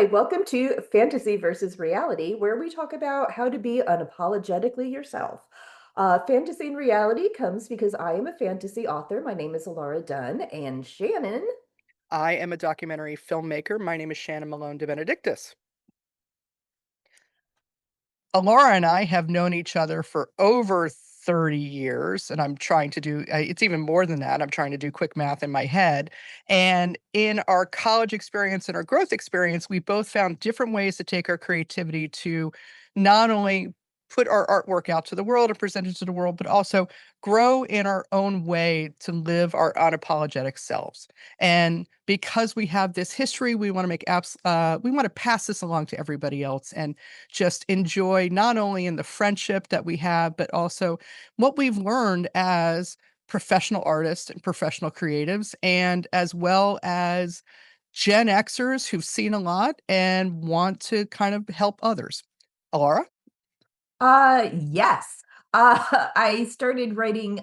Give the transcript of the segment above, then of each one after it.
Hi, welcome to Fantasy versus Reality, where we talk about how to be unapologetically yourself. Fantasy and reality comes because I am a fantasy author. My name is Elara Dunn, and Shannon. I am a documentary filmmaker. My name is Shannon Malone-deBenedictis. Alora and I have known each other for over 30 years, and I'm trying to do it's even more than that. I'm trying to do quick math in my head. And in our college experience and our growth experience, we both found different ways to take our creativity to not only put our artwork out to the world and present it to the world, but also grow in our own way to live our unapologetic selves. And because we have this history, we want to pass this along to everybody else and just enjoy not only in the friendship that we have, but also what we've learned as professional artists and professional creatives, and as well as Gen Xers who've seen a lot and want to kind of help others. Alara? Yes. I started writing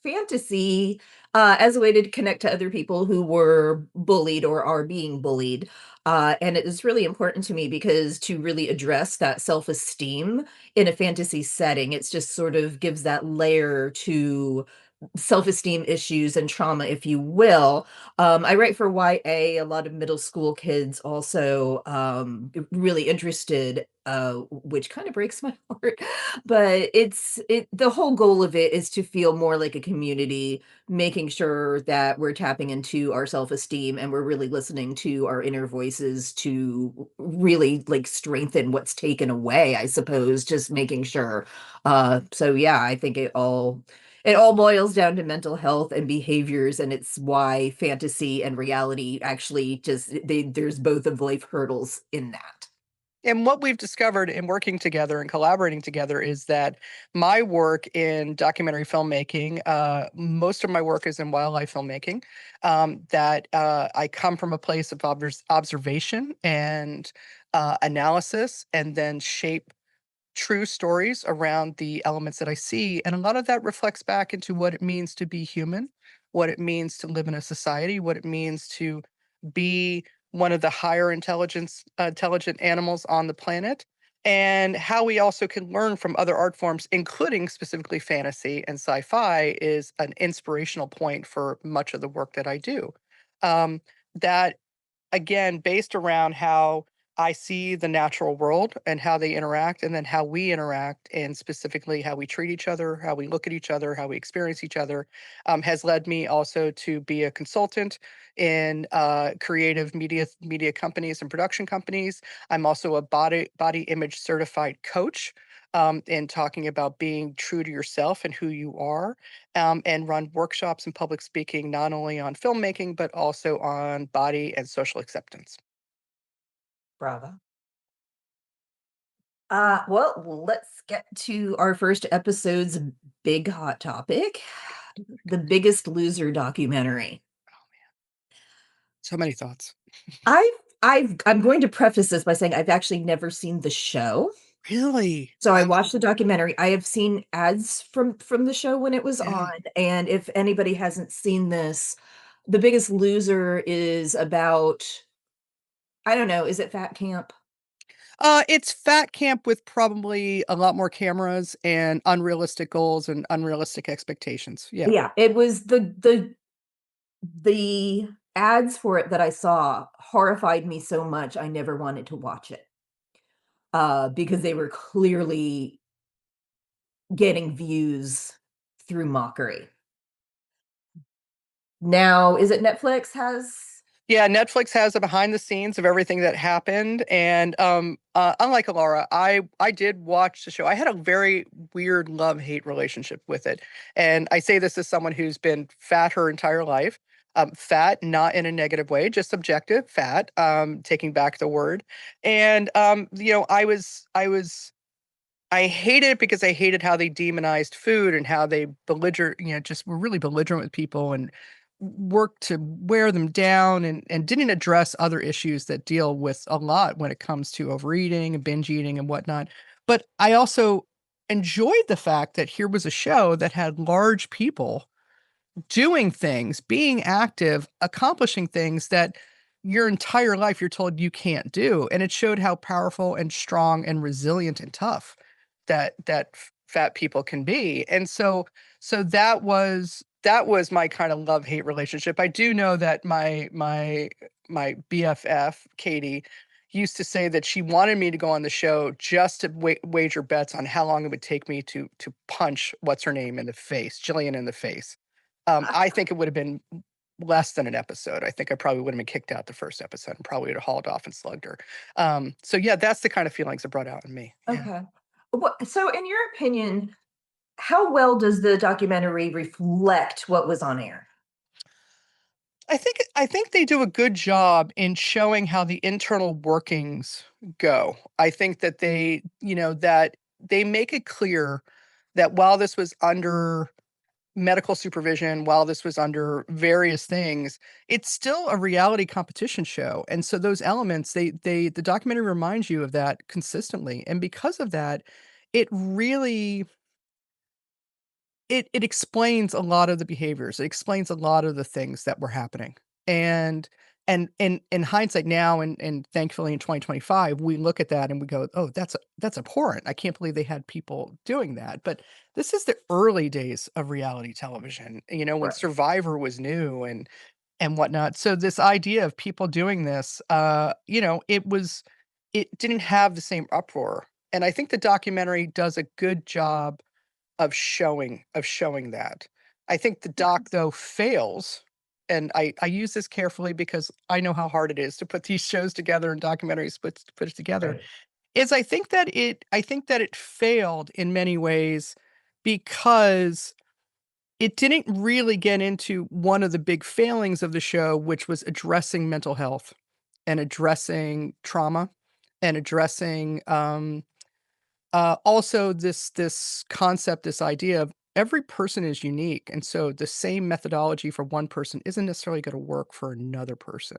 fantasy as a way to connect to other people who were bullied or are being bullied. And it is really important to me because to really address that self-esteem in a fantasy setting, it's just sort of gives that layer to self-esteem issues and trauma, if you will. I write for YA, a lot of middle school kids also really interested, which kind of breaks my heart. But the whole goal of it is to feel more like a community, making sure that we're tapping into our self-esteem and we're really listening to our inner voices to really like strengthen what's taken away, I suppose, just making sure. So yeah, I think it all boils down to mental health and behaviors, and it's why fantasy and reality actually just there's both of life hurdles in that. And what we've discovered in working together and collaborating together is that my work in documentary filmmaking, most of my work is in wildlife filmmaking. I come from a place of observation and analysis, and then shape true stories around the elements that I see. And a lot of that reflects back into what it means to be human, what it means to live in a society, what it means to be one of the higher intelligent animals on the planet, and how we also can learn from other art forms, including specifically fantasy and sci-fi, is an inspirational point for much of the work that I do. That again, based around how I see the natural world and how they interact, and then how we interact, and specifically how we treat each other, how we look at each other, how we experience each other, has led me also to be a consultant in creative media companies and production companies. I'm also a body image certified coach. In talking about being true to yourself and who you are, and run workshops and public speaking not only on filmmaking but also on body and social acceptance. Bravo. Well, let's get to our first episode's big hot topic, the Biggest Loser documentary. So many thoughts. I've I'm going to preface this by saying I've actually never seen the show. Really? So I Wow. watched the documentary. I have seen ads from the show when it was Yeah. on, and if anybody hasn't seen this, The Biggest Loser is about, I don't know, is it fat camp? It's fat camp with probably a lot more cameras and unrealistic goals and unrealistic expectations. Yeah. Yeah, it was the ads for it that I saw horrified me so much I never wanted to watch it, because they were clearly getting views through mockery. Now, is it Netflix has. Yeah, Netflix has a behind the scenes of everything that happened, and, unlike Alara, I did watch the show. I had a very weird love-hate relationship with it, and I say this as someone who's been fat her entire life. Fat, not in a negative way, just subjective, fat, taking back the word, and, I hated it because I hated how they demonized food and how they just were really belligerent with people and worked to wear them down, and didn't address other issues that deal with a lot when it comes to overeating and binge eating and whatnot. But I also enjoyed the fact that here was a show that had large people doing things, being active, accomplishing things that your entire life you're told you can't do, and it showed how powerful and strong and resilient and tough fat people can be. And so that was my kind of love-hate relationship. I do know that my BFF, Katie, used to say that she wanted me to go on the show just to wager bets on how long it would take me to punch what's her name in the face, Jillian in the face. I think it would have been less than an episode. I think I probably would have been kicked out the first episode and probably would have hauled off and slugged her. So yeah, that's the kind of feelings it brought out in me. Yeah. Okay. So in your opinion, how well does the documentary reflect what was on air? I think they do a good job in showing how the internal workings go. I think that that they make it clear that while this was under medical supervision, while this was under various things, it's still a reality competition show. And so those elements, the documentary reminds you of that consistently. And because of that, it really it explains a lot of the behaviors. It explains a lot of the things that were happening. And in hindsight now and thankfully in 2025, we look at that and we go, "Oh, that's abhorrent. I can't believe they had people doing that." But this is the early days of reality television, when Right. Survivor was new and whatnot. So this idea of people doing this, it didn't have the same uproar. And I think the documentary does a good job of showing that. I think the doc, though, fails, and I use this carefully because I know how hard it is to put these shows together and documentaries put it together, Right. is I think that it failed in many ways because it didn't really get into one of the big failings of the show, which was addressing mental health and addressing trauma and addressing, also this concept, this idea of every person is unique, and so the same methodology for one person isn't necessarily gonna work for another person.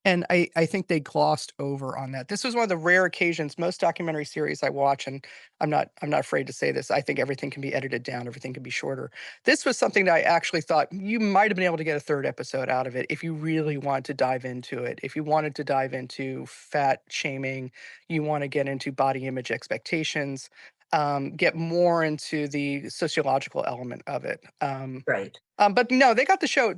And I think they glossed over on that. This was one of the rare occasions. Most documentary series I watch, and I'm not afraid to say this, I think everything can be edited down, everything can be shorter. This was something that I actually thought you might have been able to get a 3rd episode out of it if you really wanted to dive into it. If you wanted to dive into fat shaming, you wanna get into body image expectations, get more into the sociological element of it. Right. But no, they got the show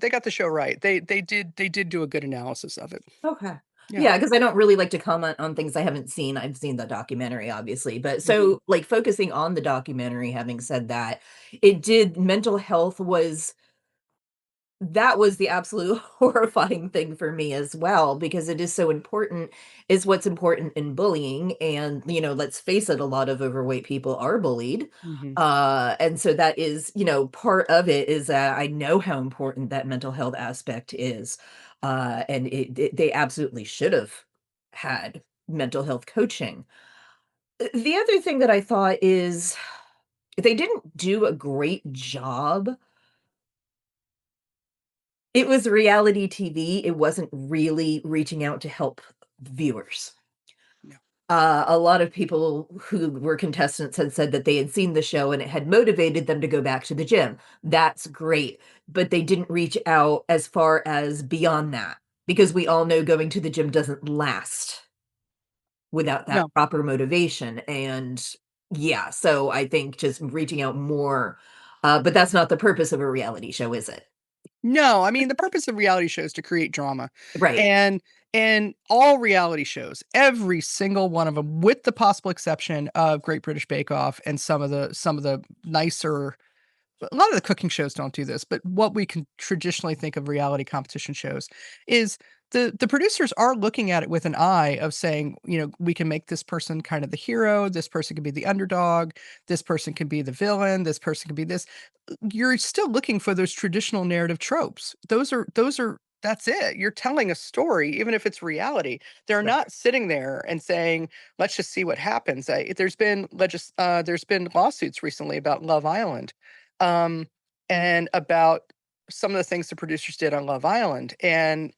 right. They did do a good analysis of it. Okay. Yeah. Yeah, because I don't really like to comment on things I haven't seen. I've seen the documentary, obviously, but Mhm. so, like, focusing on the documentary, having said that, it did mental health was that was the absolute horrifying thing for me as well, because it is so important is what's important in bullying, and, let's face it, a lot of overweight people are bullied, Mhm. and so that is, part of it is that I know how important that mental health aspect is, and they absolutely should have had mental health coaching. The other thing that I thought is they didn't do a great job. It was reality TV, it wasn't really reaching out to help viewers. No. A lot of people who were contestants had said that they had seen the show and it had motivated them to go back to the gym. That's great, but they didn't reach out as far as beyond that, because we all know going to the gym doesn't last without that No. proper motivation, and yeah, so I think just reaching out more, but that's not the purpose of a reality show, is it? No, I mean, the purpose of reality shows is to create drama, Right, and all reality shows, every single one of them, with the possible exception of Great British Bake Off and some of the nicer. A lot of the cooking shows don't do this, but what we can traditionally think of reality competition shows is the producers are looking at it with an eye of saying, we can make this person kind of the hero, this person can be the underdog, this person can be the villain, this person can be this. You're still looking for those traditional narrative tropes. Those are that's it. You're telling a story, even if it's reality. They're right, not sitting there and saying, "Let's just see what happens." There's been lawsuits recently about Love Island, um, and about some of the things the producers did on Love Island, and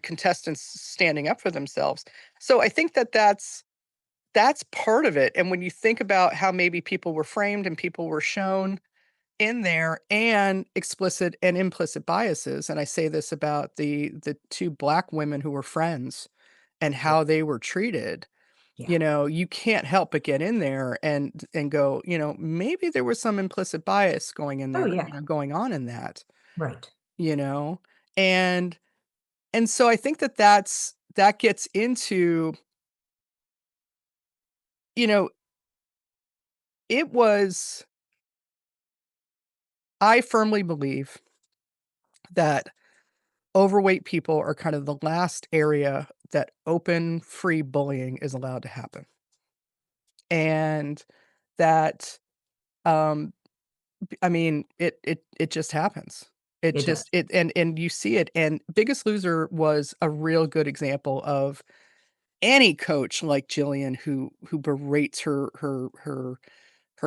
contestants standing up for themselves. So I think that's part of it. And when you think about how maybe people were framed and people were shown, in there, and explicit and implicit biases, and I say this about the 2 Black women who were friends and Yeah, how they were treated. yeah. You know, you can't help but get in there and go, maybe there was some implicit bias going in Oh, there, yeah. going on in that, Right. you know? And and so I think that gets into, you know, it was I firmly believe that overweight people are kind of the last area that open free bullying is allowed to happen. And that, um I mean, it just happens. It It does. just it and you see it, and Biggest Loser was a real good example of any coach like Jillian who berates her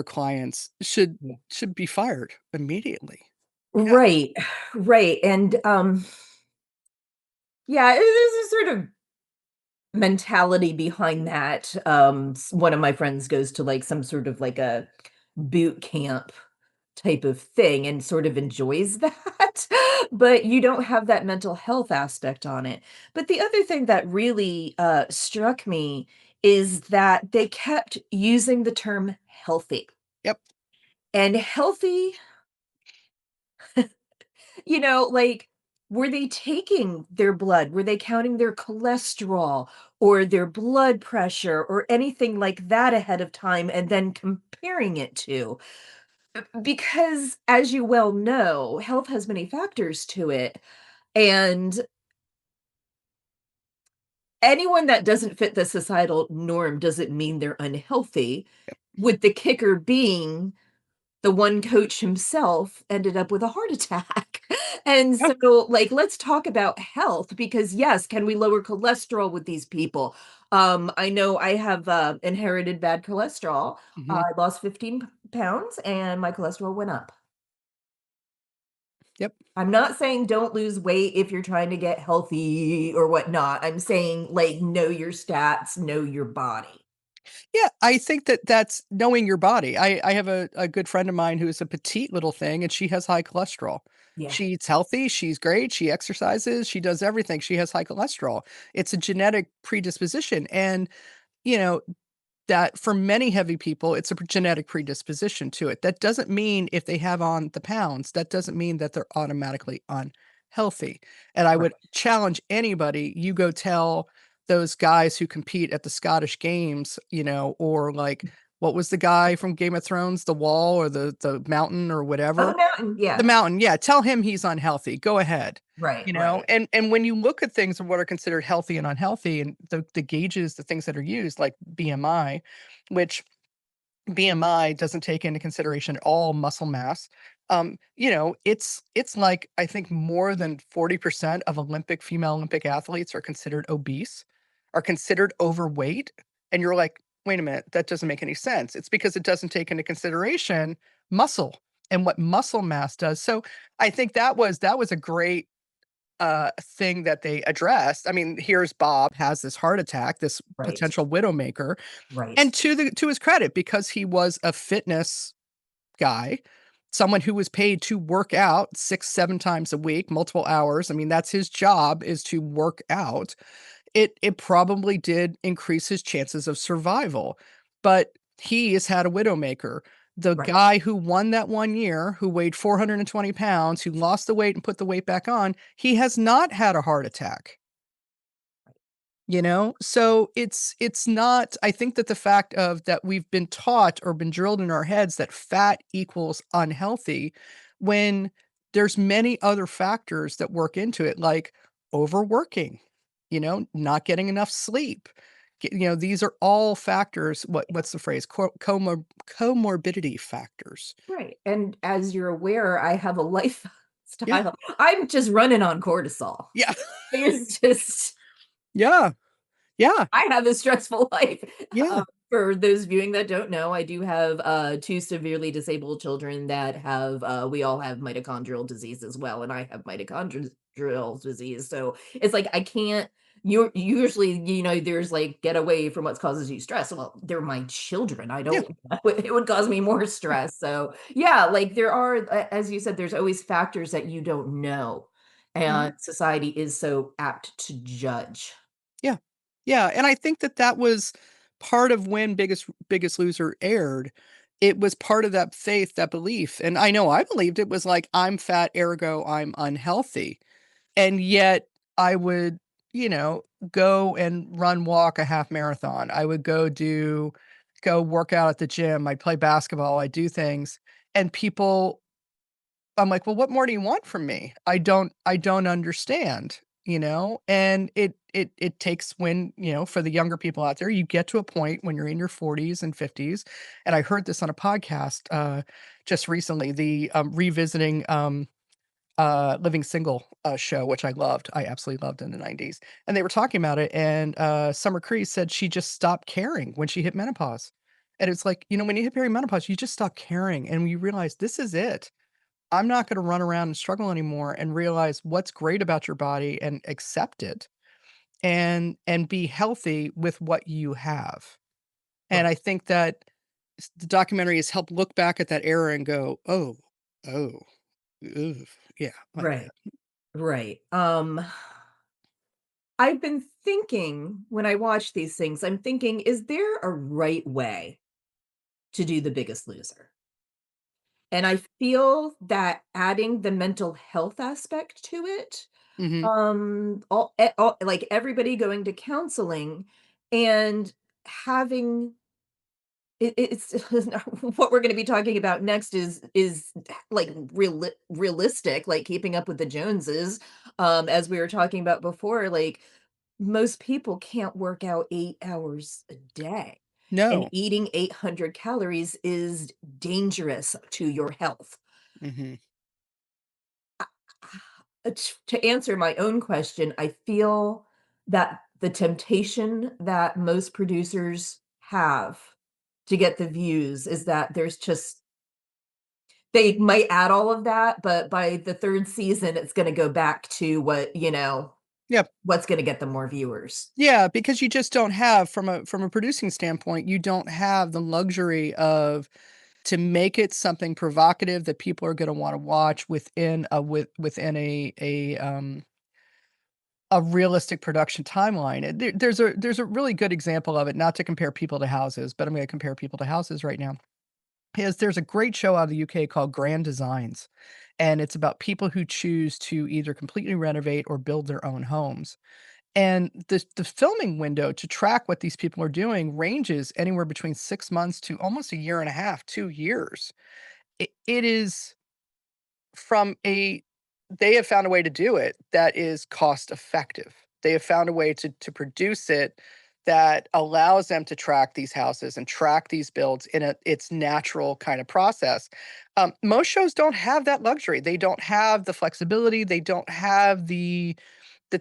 clients Yeah. should be fired immediately. Yeah. Right. Right, and, yeah, there's a sort of mentality behind that. One of my friends goes to like some sort of like a boot camp type of thing and sort of enjoys that, but you don't have that mental health aspect on it. But the other thing that really struck me is that they kept using the term healthy, Yep. and healthy, like, were they taking their blood? Were they counting their cholesterol or their blood pressure or anything like that ahead of time and then comparing it to? Because as you well know, health has many factors to it. And anyone that doesn't fit the societal norm doesn't mean they're unhealthy. With the kicker being the one coach himself ended up with a heart attack. And Yeah. so, like, let's talk about health because, yes, can we lower cholesterol with these people? I know I have inherited bad cholesterol. Mhm. I lost 15 pounds and my cholesterol went up. Yep. I'm not saying don't lose weight if you're trying to get healthy or whatnot. I'm saying, like, know your stats, know your body. Yeah, I think that that's knowing your body. I have a good friend of mine who's a petite little thing, and she has high cholesterol. Yeah, She eats healthy, she's great, she exercises, she does everything, she has high cholesterol. It's a genetic predisposition, and, you know, that for many heavy people, it's a genetic predisposition to it. That doesn't mean if they have on the pounds, that doesn't mean that they're automatically unhealthy. And I right. would challenge anybody, you go tell those guys who compete at the Scottish Games, or like what was the guy from Game of Thrones, the wall or the mountain or Oh, the whatever? mountain, The yeah. mountain, yeah, tell him he's unhealthy. Go ahead. Right, right. And when you look at things of what are considered healthy and unhealthy and the gauges, the things that are used like BMI, which BMI doesn't take into consideration at all muscle mass. It's like I think more than 40% of female Olympic athletes are considered obese, are considered overweight. And you're like, wait a minute, that doesn't make any sense. It's because it doesn't take into consideration muscle and what muscle mass does. So I think that was a great thing that they addressed. I mean, here's Bob has this heart attack, this Right, potential widowmaker, right. and to his credit, because he was a fitness guy, someone who was paid to work out 6, 7 times a week, multiple hours. I mean, that's his job is to work out. It probably did increase his chances of survival, but he has had a widowmaker. The Right. guy who won that 1 year, who weighed 420 pounds, who lost the weight and put the weight back on, he has not had a heart attack. So it's not, I think that the fact of that we've been taught or been drilled in our heads that fat equals unhealthy, when there's many other factors that work into it, like overworking, not getting enough sleep. These are all factors. What's the phrase? Comorbidity factors. Right, and as you're aware, I have a Yeah. lifestyle. I'm just running on cortisol. Yeah. It's just Yeah. Yeah. I have a stressful life. Yeah. For those viewing that don't know, I do have, 2 severely disabled children that have, we all have mitochondrial disease as well, and I have mitochondrial disease, so it's like I can't you're usually, there's like get away from what causes you stress. Well, they're my children. I Yeah. don't, it would cause me more stress. So, yeah, like there are, as you said, there's always factors that you don't know. Mhm. And society is so apt to judge. Yeah. Yeah, and I think that that was part of when Biggest Loser aired. It was part of that faith, that belief, and I know I believed it was like, "I'm fat, ergo I'm unhealthy." And yet I would, you know, go and walk a half marathon. I would go work out at the gym. I'd play basketball. I'd do things. And people, I'm like, well, what more do you want from me? I don't understand, you know? And it takes when, for the younger people out there, you get to a point when you're in your 40s and 50s. And I heard this on a podcast just recently, the revisiting Living Single, show, which I loved. I absolutely loved in the '90s, and they were talking about it, and, Summer Cree said she just stopped caring when she hit menopause, and it's like, when you hit perimenopause, you just stop caring, and you realize, "This is it. I'm not gonna run around and struggle anymore," and realize what's great about your body and accept it, and be healthy with what you have, and Right. I think that the documentary has helped look back at that era and go, "Oh, oh, ugh, yeah, like Right. that." Right. I've been thinking when I watch these things, I'm thinking, is there a right way to do The Biggest Loser? And I feel that adding the mental health aspect to it, Mhm. like everybody going to counseling and having it's what we're going to be talking about next is like realistic, like keeping up with the Joneses. As we were talking about before, like most people can't work out 8 hours a day, and No. eating 800 calories is dangerous to your health. Mhm. To answer my own question, I feel that the temptation that most producers have to get the views is that there's just they might add all of that, but by the 3rd season, it's gonna go back to Yep. what's gonna get them more viewers. Yeah, because you just don't have from a producing standpoint, you don't have the luxury of to make it something provocative that people are gonna wanna watch within within a realistic production timeline. And there's a really good example of it, not to compare people to houses, but I'm gonna compare people to houses right now. There's a great show out of the UK called Grand Designs, and it's about people who choose to either completely renovate or build their own homes. And the filming window to track what these people are doing ranges anywhere between 6 months to almost a year and a half, 2 years. It is from a they have found a way to do it that is cost effective. They have found a way to produce it that allows them to track these houses and track these builds in its natural kind of process. Most shows don't have that luxury. They don't have the flexibility. They don't have the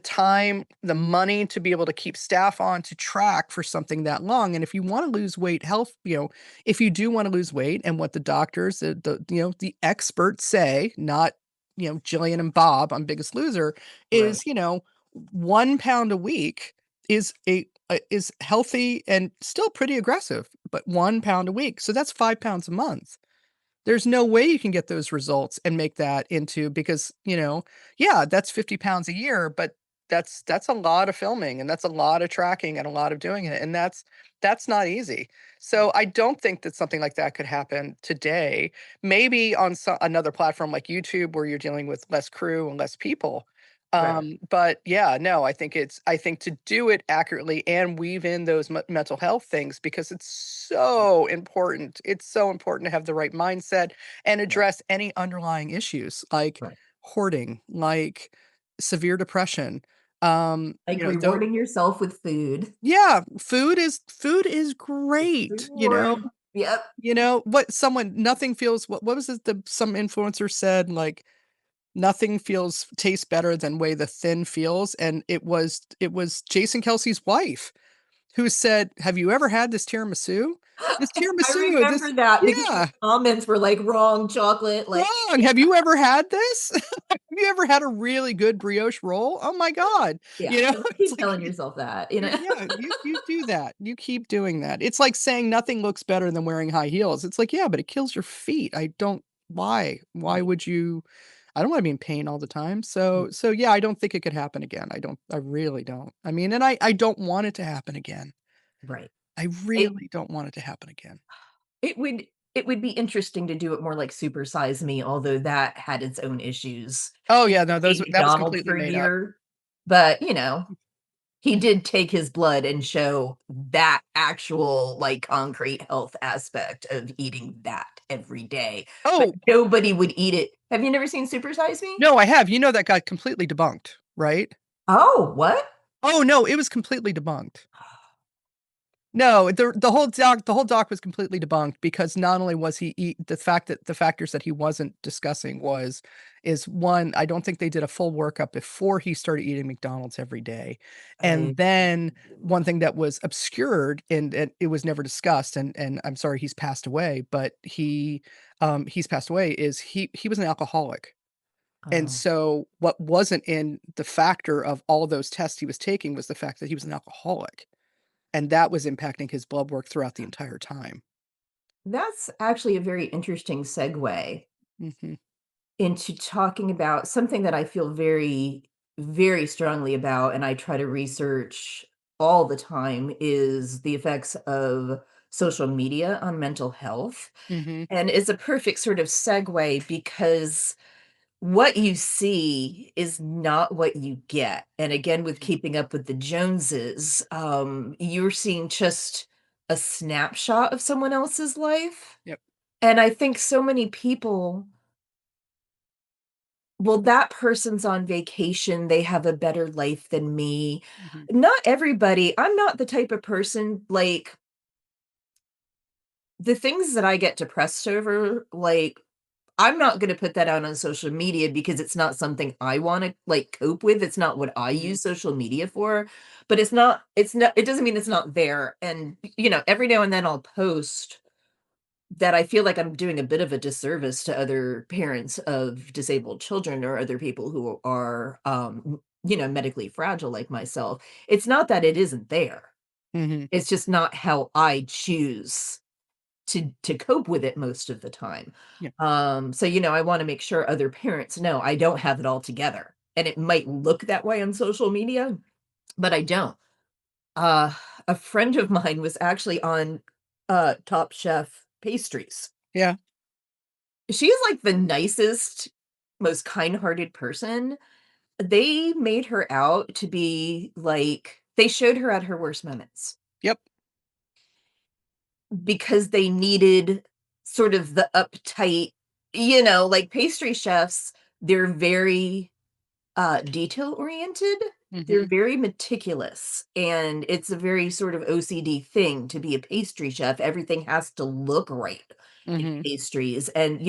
time, the money to be able to keep staff on to track for something that long. And if you want to lose weight, if you do want to lose weight and what the doctors, the experts say, not, Jillian and Bob on Biggest Loser, Right. is, 1 pound a week is healthy and still pretty aggressive, but 1 pound a week. So that's 5 pounds a month. There's no way you can get those results and make that into because, yeah, that's 50 pounds a year, but that's a lot of filming and that's a lot of tracking and a lot of doing it. And that's not easy. So I don't think that something like that could happen today. Maybe on another platform like YouTube where you're dealing with less crew and less people. Right. But yeah, no, I think to do it accurately and weave in those mental health things because it's so important. It's so important to have the right mindset and Right. address any underlying issues like Right. hoarding, like severe depression. Like Though rewarding yourself with food. yeah, food is great, Reward. Yep. what someone nothing feels what was it the some influencer said like nothing tastes better than way the thin feels, and it was Jason Kelsey's wife who said, "Have you ever had this tiramisu? This I tiramisu, remember this." that because the Yeah, comments were like wrong chocolate, like "Wrong, have you ever had this?" you ever had a really good brioche roll? Oh my god." Yeah, You know, it's keep like telling yourself that, you know? yeah, you do that. You keep doing that. It's like saying nothing looks better than wearing high heels. It's like, yeah, but it kills your feet. I don't why? Why Right, would you I don't wanna be in pain all the time. mm, So yeah, I don't think it could happen again. I really don't. I mean, and I don't want it to happen again. right. I It really don't want it to happen again. it would it would be interesting to do it more like Super Size Me, although that had its own issues. Oh, He yeah, no, ate that was McDonald's completely for a made up. year, but, he did take his blood and show that actual, like, concrete health aspect of eating that every day, but Oh, nobody would eat it. Have you never seen Super Size Me? no, I have. You know that got completely debunked, right? Oh, what? Oh, no, it was completely debunked. No, the whole doc was completely debunked because not only was he eat the factors that he wasn't discussing is one, I don't think they did a full workup before he started eating McDonald's every day, I and then one thing that was obscured and it was never discussed, and I'm sorry he's passed away, but he's passed away, is he was an alcoholic, and oh, so what wasn't in the factor of all those tests he was taking was the fact that he was an alcoholic. And that was impacting his blood work throughout the entire time. that's actually a very interesting segue Mhm, into talking about something that I feel very, very strongly about, and I try to research all the time is the effects of social media on mental health. mhm, And it's a perfect sort of segue because what you see is not what you get. And again, with mhm, keeping up with the Joneses, you're seeing just a snapshot of someone else's life. yep, And I think so many people, well, that person's on vacation, they have a better life than me. mhm, Not everybody, I'm not the type of person like the things that I get depressed over, like I'm not gonna put that out on social media because it's not something I wanna, like, cope with, it's not what I mhm, use social media for, but it doesn't mean it's not there, and, every now and then I'll post that I feel like I'm doing a bit of a disservice to other parents of disabled children or other people who are, medically fragile like myself. It's not that it isn't there, mhm, it's just not how I choose to cope with it most of the time. yeah, So, I wanna make sure other parents know I don't have it all together, and it might look that way on social media, but I don't. Uh, a friend of mine was actually on, Top Chef Pastries. yeah, She's, like, the nicest, most kind-hearted person. They made her out to be, like they showed her at her worst moments. yep, Because they needed sort of the uptight, like pastry chefs, they're very, detail oriented. They're mhm, very meticulous, and it's a very sort of OCD thing to be a pastry chef. Everything has to look right in mhm, pastries, and,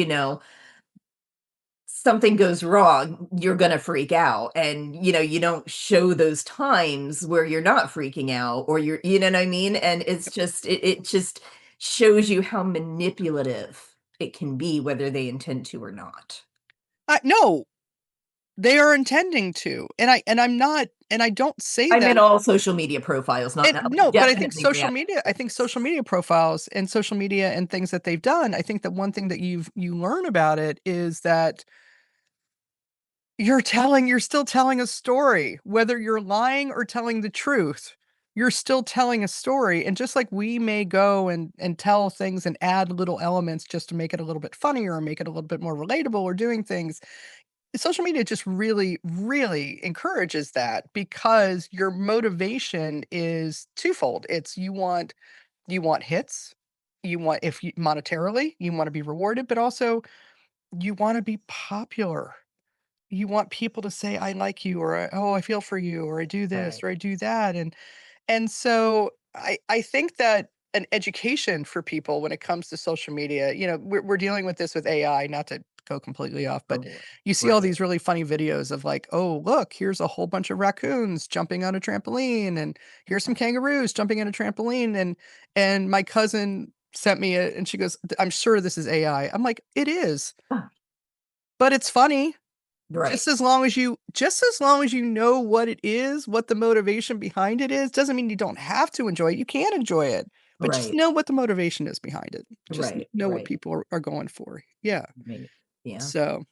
something goes wrong, you're gonna freak out, and, you don't show those times where you're not freaking out or you know what I mean? And it's yep. just it just shows you how manipulative it can be, whether they intend to or not. No, they are intending to, I'm not and I don't say I that meant all social media profiles, not and now, no, but definitely reality. I think social media profiles and social media and things that they've done, I think that one thing that you learn about it is that you're still telling a story, whether you're lying or telling the truth. You're still telling a story, and just like we may go and tell things and add little elements just to make it a little bit funnier or make it a little bit more relatable or doing things, social media just really, really encourages that because your motivation is twofold. It's you want hits, you want if you monetarily, you wanna be rewarded, but also you wanna be popular. You want people to say, "I like you," or, "Oh, I feel for you," or, "I do this," Right. or, "I do that," and so I think that an education for people when it comes to social media, we're dealing with this with AI, not to go completely off, but Oh, you see all right. these really funny videos of like, "Oh, look, here's a whole bunch of raccoons jumping on a trampoline, and here's some kangaroos jumping on a trampoline," and my cousin sent me it, and she goes, "I'm sure this is AI." I'm like, "It is, Ah, but it's funny." Right. Just as long as you know what it is, what the motivation behind it is, doesn't mean you don't have to enjoy it. You can enjoy it, but just Right. know what the motivation is behind it. Just Right. know what Right. people are going for. Yeah. Right. Yeah. So,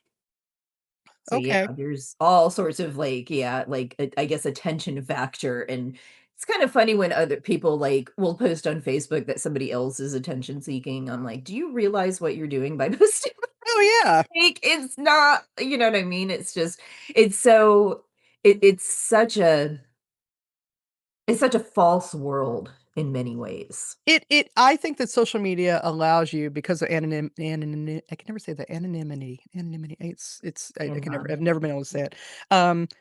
So yeah, okay. there's all sorts of like, yeah, like I guess attention factor. And it's kind of funny when other people like will post on Facebook that somebody else is attention seeking. I'm like, do you realize what you're doing by posting? Oh, yeah. Like, it's not, you know what I mean? It's just, it's so, it's such a, it's such a false world in many ways. I think that social media allows you because of I can never say that, anonymity, I And can never I've never been able to say it.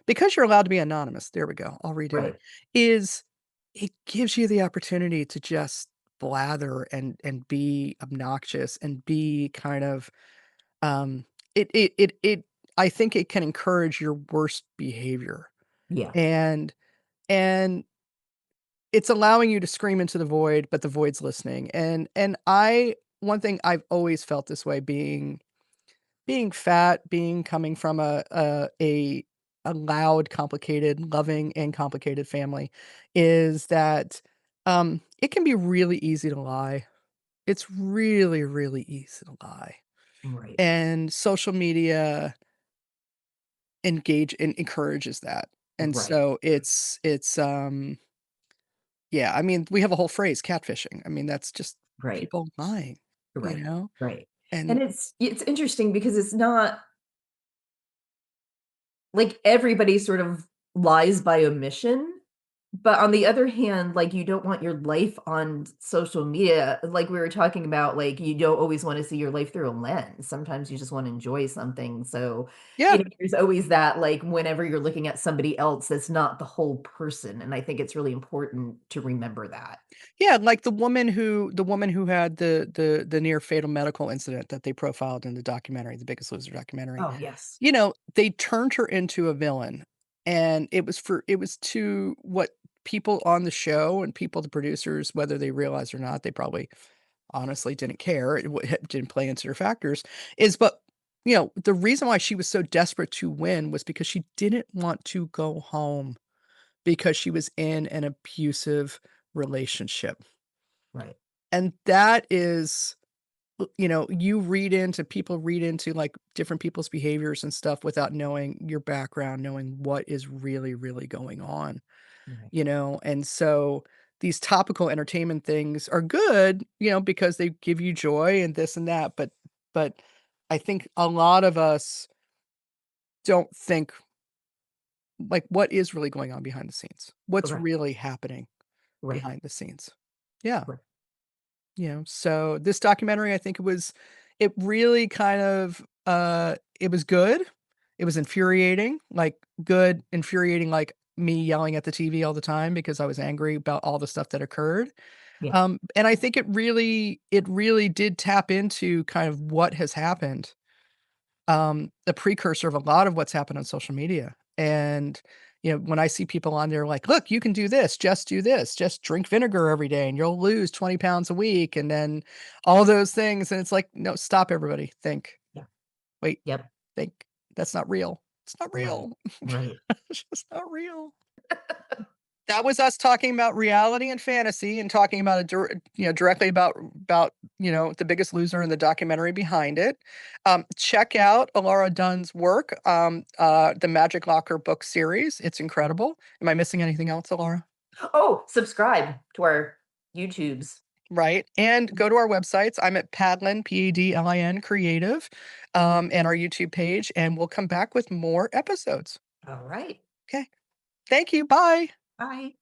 Because you're allowed to be anonymous, there we go, I'll redo it, right, is it gives you the opportunity to just blather and be obnoxious and be kind of, um it I think it can encourage your worst behavior, yeah, and and it's allowing you to scream into the void, but the void's listening, and I one thing I've always felt this way being fat, being coming from a loud, complicated, loving, and complicated family is that, it can be really easy to lie. It's really, really easy to lie, right, and social media encourages that, and right, so yeah, I mean, we have a whole phrase, catfishing. I mean, that's just right, people lying, you right, know? right. And And it's interesting because it's not like everybody sort of lies by omission, but on the other hand, like, you don't want your life on social media, like we were talking about, like, you don't always wanna see your life through a lens. Sometimes you just wanna enjoy something, so, yeah, there's always that, like, whenever you're looking at somebody else, that's not the whole person, and I think it's really important to remember that. yeah, like the woman who had the near fatal medical incident that they profiled in the documentary, The Biggest Loser documentary. Oh, yes. They turned her into a villain, and it was to what people on the show and people, the producers, whether they realized or not, they probably honestly didn't care, it didn't play into their factors, is but, the reason why she was so desperate to win was because she didn't want to go home because she was in an abusive relationship, Right. and that is people read into, like, different people's behaviors and stuff without knowing your background, knowing what is really, really going on. Right. And so these topical entertainment things are good, because they give you joy and this and that, but I think a lot of us don't think, like, what is really going on behind the scenes? What's Right. really happening Right. behind the scenes? Yeah. Right. So this documentary, I think it really kind of, it was good. It was infuriating, like, good, infuriating, like me yelling at the TV all the time because I was angry about all the stuff that occurred. Yeah. And I think it really did tap into kind of what has happened, the precursor of a lot of what's happened on social media. And, when I see people on there like, look, you can do this, just drink vinegar every day and you'll lose 20 pounds a week. And then all those things. And it's like, no, stop, everybody. Think, Yeah. wait, Yep. think. That's not real. It's not Right. real. Right. It's just not real. That was us talking about reality and fantasy and talking about directly about, The Biggest Loser and the documentary behind it. Check out Elara Dunn's work, the Magic Locker book series. It's incredible. Am I missing anything else, Elara? Oh, subscribe to our YouTubes. Right, and go to our websites. I'm at Padlin, Padlin Creative, and our YouTube page, and we'll come back with more episodes. All right. Okay. Thank you. Bye. Bye.